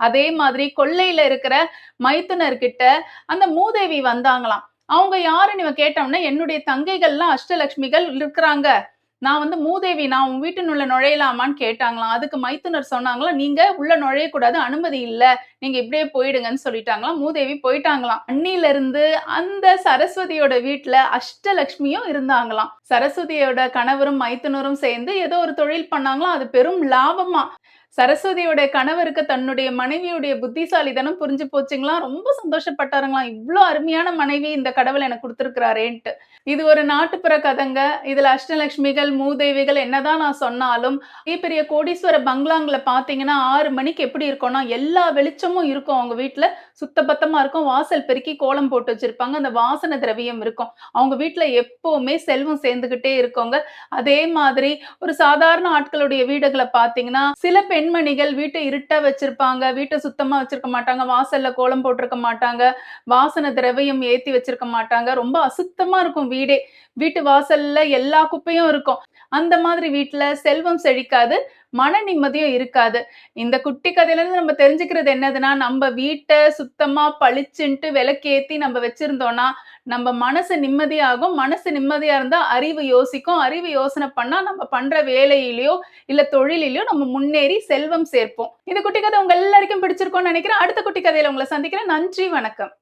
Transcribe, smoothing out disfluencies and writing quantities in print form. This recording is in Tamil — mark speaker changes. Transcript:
Speaker 1: அதே மாதிரி கொல்லையில இருக்கிற மைத்துனர்கிட்ட அந்த மூதேவி வந்தாங்களாம். அவங்க யாருன்னு இவன் கேட்டோம்னா, என்னுடைய தங்கைகள்லாம் அஷ்டலட்சுமிகள் இருக்கிறாங்க. நான் வந்து மூதேவி, நான் உன் வீட்டினுள்ள நுழையலாமான்னு கேட்டாங்களாம். அதுக்கு மைத்துனர் சொன்னாங்களாம், நீங்க உள்ள நுழையக்கூடாது, அனுமதி இல்ல. நீங்க இப்படியே போயிடுங்கன்னு சொல்லிட்டாங்களாம். மூதேவி போயிட்டாங்களாம். அன்னில இருந்து அந்த சரஸ்வதியோட வீட்ல அஷ்டலட்சுமியும் இருந்தாங்களாம். சரஸ்வதியோட கணவரும் மைத்துனரும் சேர்ந்து ஏதோ ஒரு தொழில் பண்ணாங்களாம். அது பெரும் லாபமா. சரஸ்வதியோட கணவருக்கு தன்னுடைய மனைவியுடைய புத்திசாலித்தனம் புரிஞ்சு போச்சுங்களாம். ரொம்ப சந்தோஷப்பட்டாருங்களாம். இவ்ளோ அருமையான மனைவி இந்த கடவுள் எனக்கு குடுத்திருக்கிறாரேன்ட்டு. இது ஒரு நாட்டுப்புற கதைங்க. இதுல அஷ்டலட்சுமிகள், மூதேவிகள் என்னதான் நான் சொன்னாலும், பெரிய பெரிய கோடீஸ்வர பங்களாங்கள பார்த்தீங்கன்னா, 6 மணிக்கு எப்படி இருக்கும்னா, எல்லா வெளிச்சமும் இருக்கும் அவங்க வீட்ல. சுத்தபத்தமா இருக்கும். வாசல் பெருக்கி கோலம் போட்டு வச்சிருப்பாங்க. அந்த வாசன திரவியம் இருக்கும். அவங்க வீட்ல எப்பவுமே செல்வம் சேர்ந்துகிட்டே இருக்குங்க. அதே மாதிரி ஒரு சாதாரண ஆட்களுடைய வீடுகள பார்த்தீங்கன்னா, சில பெண்மணிகள் வீட்டை இருட்டா வச்சிருப்பாங்க. வீட்ட சுத்தமா வச்சிருக்க மாட்டாங்க. வாசல்ல கோலம் போட்டிருக்க மாட்டாங்க. வாசன திரவியம் ஏத்தி வச்சிருக்க மாட்டாங்க. ரொம்ப அசுத்தமா இருக்கும் வீடே. வீட்டு வாசல்ல எல்லா குப்பையும் இருக்கும். அந்த மாதிரி வீட்ல செல்வம் செழிக்காது. மன நிம்மதியும் இருக்காது. இந்த குட்டி கதையிலருந்து நம்ம தெரிஞ்சுக்கிறது என்னதுன்னா, நம்ம வீட்ட சுத்தமா பளிச்சுன்ட்டு விளக்கேத்தி நம்ம வச்சிருந்தோம்னா, நம்ம மனசு நிம்மதியாகும். மனசு நிம்மதியா இருந்தா அறிவு யோசிக்கும். அறிவு யோசனை பண்ணா நம்ம பண்ற வேலையிலயோ, இல்ல தொழிலிலயோ நம்ம முன்னேறி செல்வம் சேர்ப்போம். இந்த குட்டி கதை உங்க எல்லாருக்கும் பிடிச்சிருக்கும்னு நினைக்கிறேன். அடுத்த குட்டி கதையில உங்கள சந்திக்கிறேன். நன்றி, வணக்கம்.